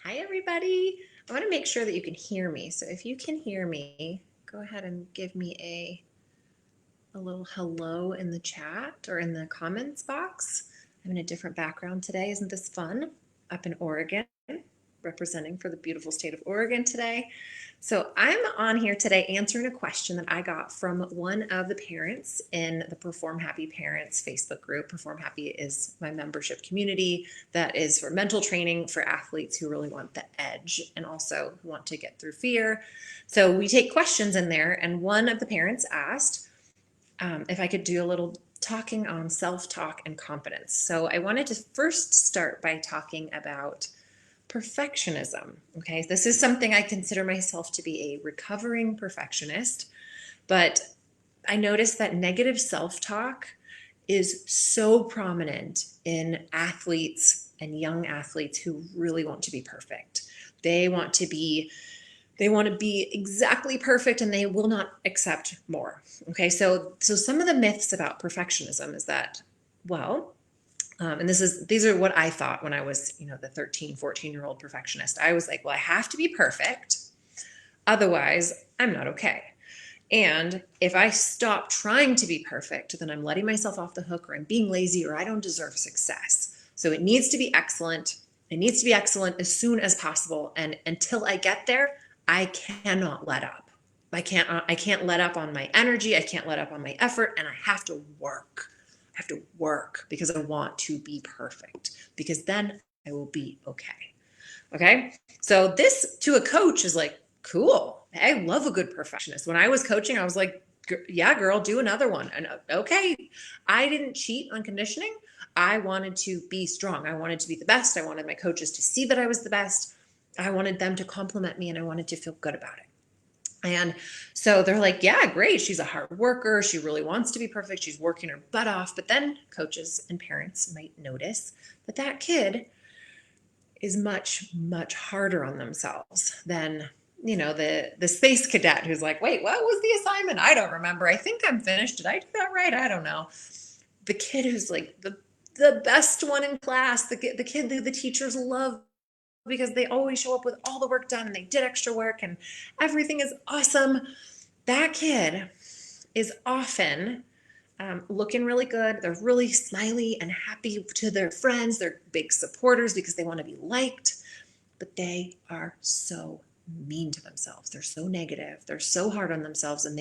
Hi, everybody. I want to make sure that you can hear me. So if you can hear me, go ahead and give me a little hello in the chat or in the comments box. I'm in a different background today. Isn't this fun? Up in Oregon, representing for the beautiful state of Oregon today. So I'm on here today answering a question that I got from one of the parents in the Perform Happy Parents Facebook group. Perform Happy is my membership community that is for mental training for athletes who really want the edge and also who want to get through fear. So we take questions in there, and one of the parents asked if I could do a little talking on self-talk and confidence. So I wanted to first start by talking about perfectionism. Okay, this is something I consider myself to be a recovering perfectionist, but I noticed that negative self-talk is so prominent in athletes and young athletes who really want to be perfect. They want to be exactly perfect, and they will not accept more. Okay, so some of the myths about perfectionism is that, well, and these are what I thought when I was, the 13, 14-year-old perfectionist. I was like, well, I have to be perfect. Otherwise, I'm not okay. And if I stop trying to be perfect, then I'm letting myself off the hook, or I'm being lazy, or I don't deserve success. So it needs to be excellent. It needs to be excellent as soon as possible. And until I get there, I cannot let up. I can't let up on my energy. I can't let up on my effort, and I have to work. I have to work because I want to be perfect, because then I will be okay. Okay. So this to a coach is like, cool. I love a good perfectionist. When I was coaching, I was like, yeah, girl, do another one. And okay, I didn't cheat on conditioning. I wanted to be strong. I wanted to be the best. I wanted my coaches to see that I was the best. I wanted them to compliment me, and I wanted to feel good about it. And so they're like, yeah, great. She's a hard worker. She really wants to be perfect. She's working her butt off. But then coaches and parents might notice that that kid is much, much harder on themselves than, the space cadet who's like, wait, what was the assignment? I don't remember. I think I'm finished. Did I do that right? I don't know. The kid who's like the best one in class, the kid that the teachers love because they always show up with all the work done and they did extra work and everything is awesome. That kid is often looking really good. They're really smiley and happy to their friends. They're big supporters because they want to be liked, but they are so mean to themselves. They're so negative. They're so hard on themselves, and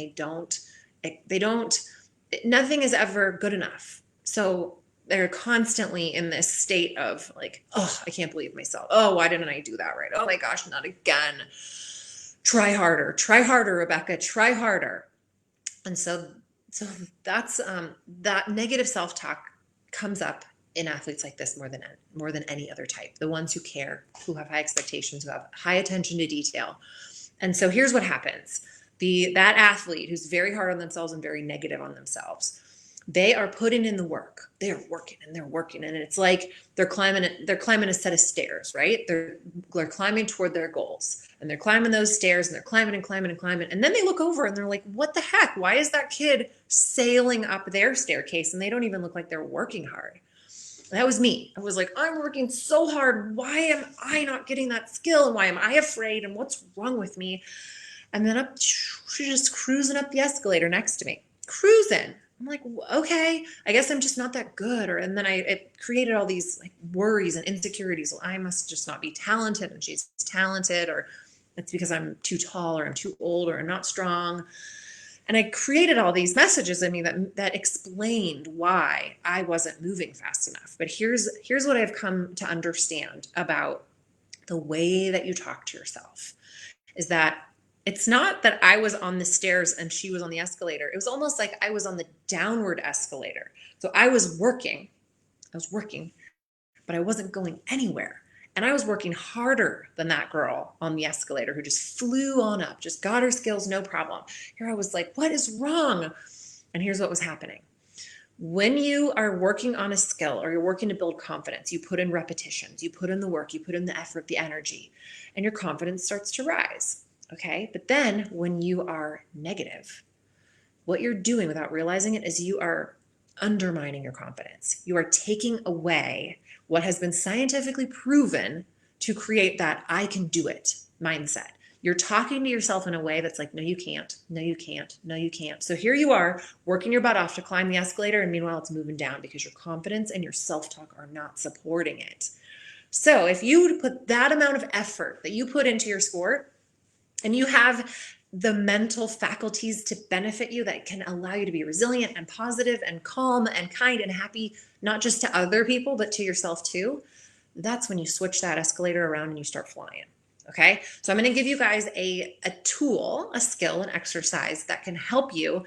nothing is ever good enough. So they're constantly in this state of like, oh, I can't believe myself. Oh, why didn't I do that right? Oh my gosh, not again. Try harder, Rebecca, try harder. And so that's that negative self-talk comes up in athletes like this more than any other type. The ones who care, who have high expectations, who have high attention to detail. And so here's what happens. That athlete who's very hard on themselves and very negative on themselves, they are putting in the work. They are working and they're working. And it's like they're climbing a set of stairs, right? They're climbing toward their goals. And they're climbing those stairs, and they're climbing and climbing and climbing. And then they look over and they're like, what the heck? Why is that kid sailing up their staircase? And they don't even look like they're working hard. That was me. I was like, I'm working so hard. Why am I not getting that skill? And why am I afraid? And what's wrong with me? And then she's just cruising up the escalator next to me, cruising. I'm like, okay, I guess I'm just not that good. And then it created all these like worries and insecurities. Well, I must just not be talented, and she's talented, or it's because I'm too tall, or I'm too old, or I'm not strong. And I created all these messages in me that explained why I wasn't moving fast enough. But here's what I've come to understand about the way that you talk to yourself is that it's not that I was on the stairs and she was on the escalator. It was almost like I was on the downward escalator. So I was working, but I wasn't going anywhere. And I was working harder than that girl on the escalator who just flew on up, just got her skills, no problem. Here I was like, what is wrong? And here's what was happening. When you are working on a skill or you're working to build confidence, you put in repetitions, you put in the work, you put in the effort, the energy, and your confidence starts to rise. Okay. But then when you are negative, what you're doing without realizing it is you are undermining your confidence. You are taking away what has been scientifically proven to create that I can do it mindset. You're talking to yourself in a way that's like, no, you can't, no, you can't, no, you can't. So here you are working your butt off to climb the escalator, and meanwhile it's moving down because your confidence and your self-talk are not supporting it. So if you would put that amount of effort that you put into your sport, and you have the mental faculties to benefit you that can allow you to be resilient and positive and calm and kind and happy, not just to other people, but to yourself too, that's when you switch that escalator around and you start flying. Okay. So I'm going to give you guys a tool, a skill, an exercise that can help you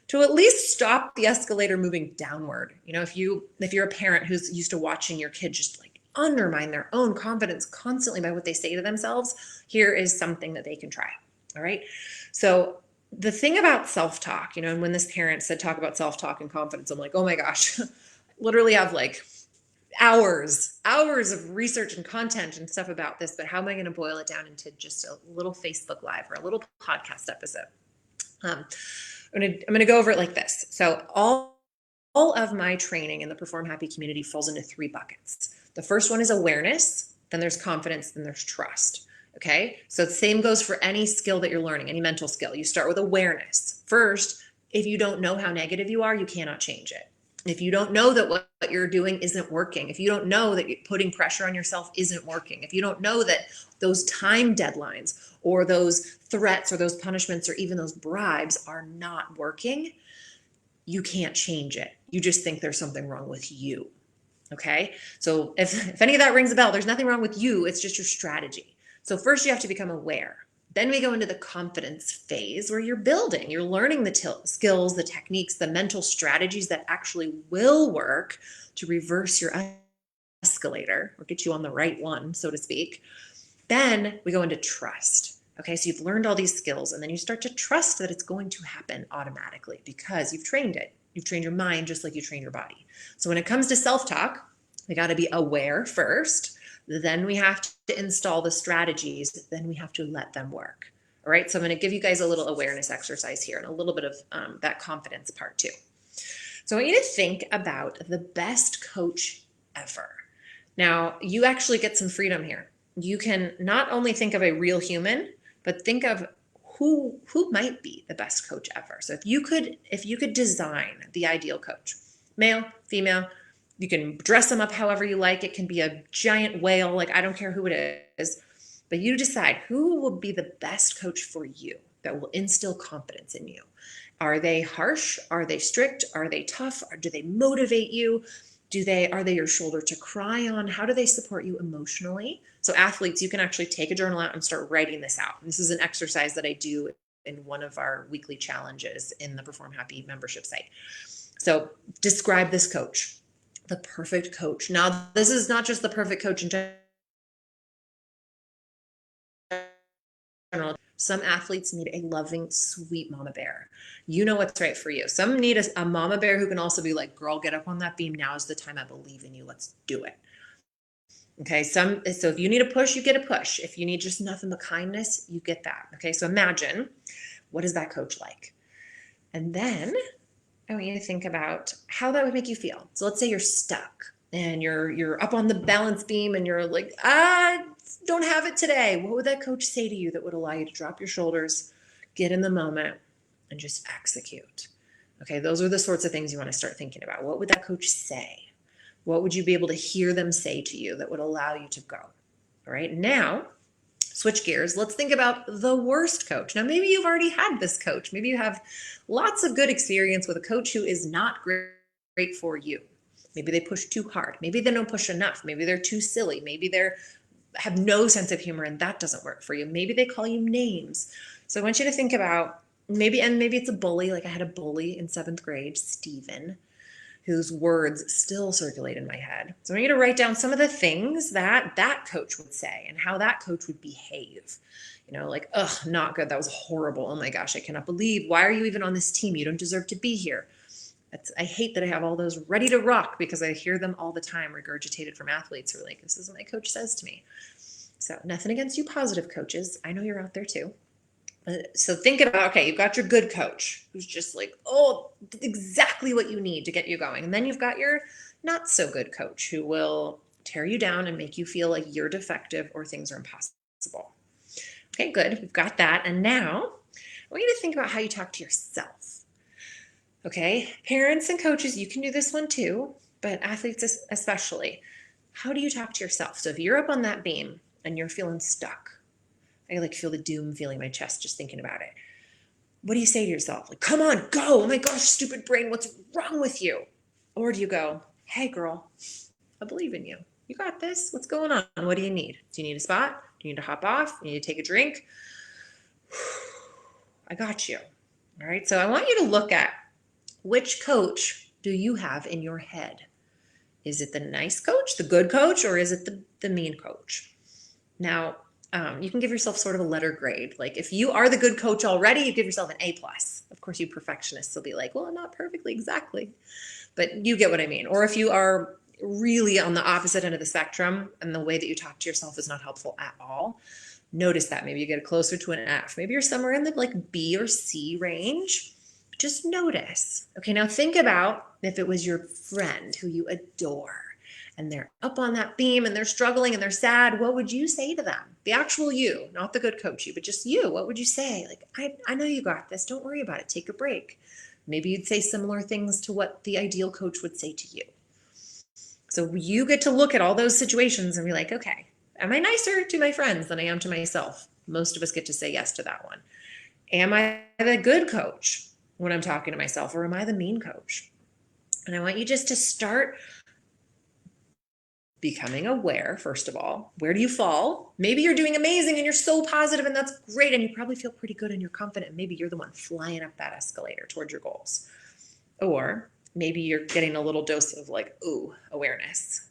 to at least stop the escalator moving downward. You know, if you're a parent who's used to watching your kid just like undermine their own confidence constantly by what they say to themselves, here is something that they can try. All right. So the thing about self-talk, you know, and when this parent said talk about self-talk and confidence, I'm like, oh my gosh, literally have like hours of research and content and stuff about this, but how am I going to boil it down into just a little Facebook Live or a little podcast episode? I'm going to go over it like this. So all of my training in the Perform Happy community falls into 3 buckets. The first one is awareness, then there's confidence, then there's trust. Okay. So the same goes for any skill that you're learning, any mental skill. You start with awareness. First, if you don't know how negative you are, you cannot change it. If you don't know that what you're doing isn't working, if you don't know that putting pressure on yourself isn't working, if you don't know that those time deadlines or those threats or those punishments or even those bribes are not working, you can't change it. You just think there's something wrong with you. Okay. So if any of that rings a bell, there's nothing wrong with you. It's just your strategy. So first you have to become aware. Then we go into the confidence phase where you're building, you're learning the skills, the techniques, the mental strategies that actually will work to reverse your escalator or get you on the right one, so to speak. Then we go into trust. Okay, so you've learned all these skills and then you start to trust that it's going to happen automatically because you've trained it. You've trained your mind just like you train your body. So when it comes to self-talk, we got to be aware first. Then we have to install the strategies. Then we have to let them work. All right. So I'm going to give you guys a little awareness exercise here and a little bit of that confidence part too. So I want you to think about the best coach ever. Now, you actually get some freedom here. You can not only think of a real human, but think of who might be the best coach ever. So if you could design the ideal coach, male, female, you can dress them up however you like. It can be a giant whale. Like, I don't care who it is, but you decide who will be the best coach for you that will instill confidence in you. Are they harsh? Are they strict? Are they tough? Or do they motivate you? Are they your shoulder to cry on? How do they support you emotionally? So athletes, you can actually take a journal out and start writing this out. This is an exercise that I do in one of our weekly challenges in the Perform Happy membership site. So describe this coach. The perfect coach. Now, this is not just the perfect coach in general. Some athletes need a loving, sweet mama bear. You know what's right for you. Some need a mama bear who can also be like, girl, get up on that beam. Now is the time. I believe in you. Let's do it. Okay. So if you need a push, you get a push. If you need just nothing but kindness, you get that. Okay. So imagine, what is that coach like? And then I want you to think about how that would make you feel. So let's say you're stuck and you're up on the balance beam and you're like, I don't have it today. What would that coach say to you that would allow you to drop your shoulders, get in the moment, and just execute? Okay, those are the sorts of things you want to start thinking about. What would that coach say? What would you be able to hear them say to you that would allow you to go? All right, now switch gears. Let's think about the worst coach. Now, maybe you've already had this coach. Maybe you have lots of good experience with a coach who is not great for you. Maybe they push too hard. Maybe they don't push enough. Maybe they're too silly. Maybe they have no sense of humor and that doesn't work for you. Maybe they call you names. So I want you to think about maybe it's a bully. Like I had a bully in 7th grade, Steven, whose words still circulate in my head. So I want you to write down some of the things that that coach would say and how that coach would behave. You know, like, ugh, not good. That was horrible. Oh my gosh, I cannot believe. Why are you even on this team? You don't deserve to be here. I hate that I have all those ready to rock because I hear them all the time regurgitated from athletes who are like, this is what my coach says to me. So nothing against you positive coaches. I know you're out there too. So think about, okay, you've got your good coach who's just like, oh, exactly what you need to get you going. And then you've got your not so good coach who will tear you down and make you feel like you're defective or things are impossible. Okay, good. We've got that. And now I want you to think about how you talk to yourself. Okay, parents and coaches, you can do this one too, but athletes especially. How do you talk to yourself? So if you're up on that beam and you're feeling stuck, I like feel the doom feeling in my chest just thinking about it. What do you say to yourself? Like, come on, go. Oh my gosh, stupid brain, what's wrong with you? Or do you go, hey girl, I believe in you. You got this. What's going on? What do you need? Do you need a spot? Do you need to hop off? You need to take a drink? I got you. All right. So I want you to look at which coach do you have in your head? Is it the nice coach, the good coach, or is it the mean coach? Now, you can give yourself sort of a letter grade. Like if you are the good coach already, you give yourself an A+. Of course, you perfectionists will be like, well, not perfectly, exactly. But you get what I mean. Or if you are really on the opposite end of the spectrum and the way that you talk to yourself is not helpful at all, notice that. Maybe you get closer to an F. Maybe you're somewhere in the like B or C range. Just notice. Okay, now think about if it was your friend who you adore and they're up on that beam and they're struggling and they're sad, what would you say to them? The actual you, not the good coach you, but just you. What would you say? Like, I know you got this. Don't worry about it. Take a break. Maybe you'd say similar things to what the ideal coach would say to you. So you get to look at all those situations and be like, okay, am I nicer to my friends than I am to myself? Most of us get to say yes to that one. Am I the good coach when I'm talking to myself, or am I the mean coach? And I want you just to start becoming aware, first of all. Where do you fall? Maybe you're doing amazing and you're so positive and that's great and you probably feel pretty good and you're confident. Maybe you're the one flying up that escalator towards your goals. Or maybe you're getting a little dose of like, ooh, awareness.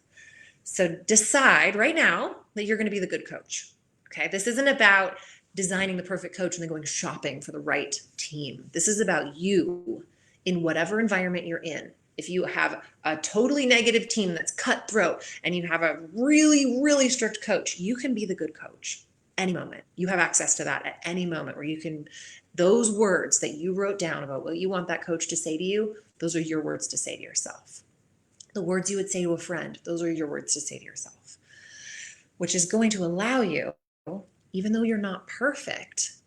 So decide right now that you're going to be the good coach. Okay, this isn't about designing the perfect coach and then going shopping for the right team. This is about you in whatever environment you're in. If you have a totally negative team that's cutthroat and you have a really, really strict coach, you can be the good coach any moment. You have access to that at any moment where you can, those words that you wrote down about what you want that coach to say to you, those are your words to say to yourself. The words you would say to a friend, those are your words to say to yourself, which is going to allow you, even though you're not perfect,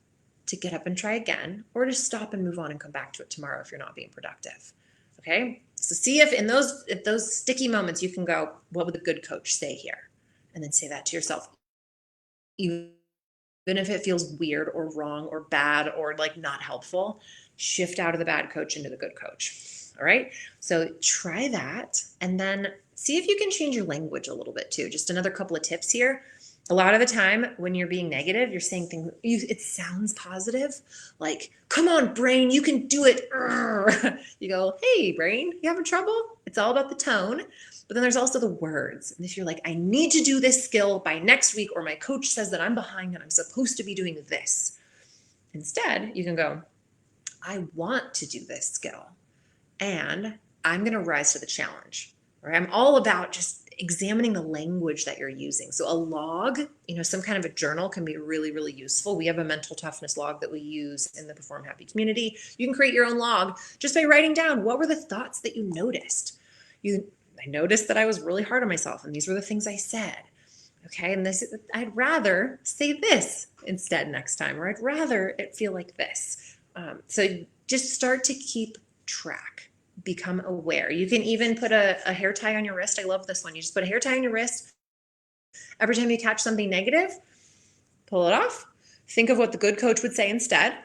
to get up and try again, or to stop and move on and come back to it tomorrow if you're not being productive. Okay, so see if in those sticky moments you can go, what would the good coach say here? And then say that to yourself, even if it feels weird or wrong or bad or like not helpful. Shift out of the bad coach into the good coach. All right, so try that and then see if you can change your language a little bit too. Just another couple of tips here. A lot of the time when you're being negative, you're saying things, it sounds positive, like, come on, brain, you can do it. You go, hey, brain, you having trouble? It's all about the tone. But then there's also the words. And if you're like, I need to do this skill by next week, or my coach says that I'm behind and I'm supposed to be doing this. Instead, you can go, I want to do this skill and I'm going to rise to the challenge. Right? I'm all about just examining the language that you're using. So a log, some kind of a journal can be really, really useful. We have a mental toughness log that we use in the Perform Happy community. You can create your own log just by writing down what were the thoughts that you noticed. I noticed that I was really hard on myself and these were the things I said. Okay, and I'd rather say this instead next time, or I'd rather it feel like this. So just start to keep track. Become aware. You can even put a hair tie on your wrist. I love this one. You just put a hair tie on your wrist. Every time you catch something negative, pull it off. Think of what the good coach would say instead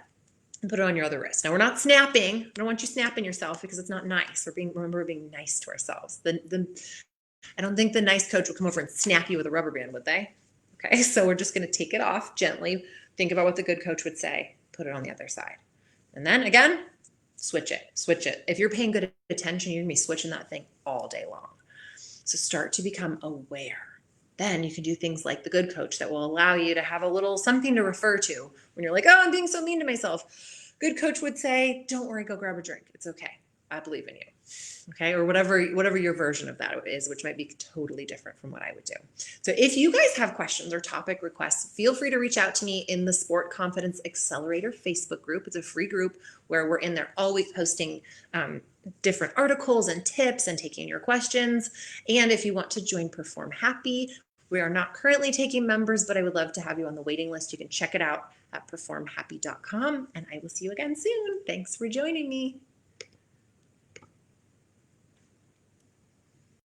and put it on your other wrist. Now we're not snapping. I don't want you snapping yourself because it's not nice. Remember being nice to ourselves. I don't think the nice coach would come over and snap you with a rubber band, would they? Okay, so we're just going to take it off gently. Think about what the good coach would say. Put it on the other side. And then again, switch it. If you're paying good attention, you're gonna be switching that thing all day long. So start to become aware. Then you can do things like the good coach that will allow you to have a little something to refer to when you're like, oh, I'm being so mean to myself. Good coach would say, don't worry, go grab a drink. It's okay. I believe in you. Okay, or whatever your version of that is, which might be totally different from what I would do. So if you guys have questions or topic requests, feel free to reach out to me in the Sport Confidence Accelerator Facebook group. It's a free group where we're in there always posting different articles and tips and taking your questions. And if you want to join Perform Happy, we are not currently taking members, but I would love to have you on the waiting list. You can check it out at performhappy.com, and I will see you again soon. Thanks for joining me.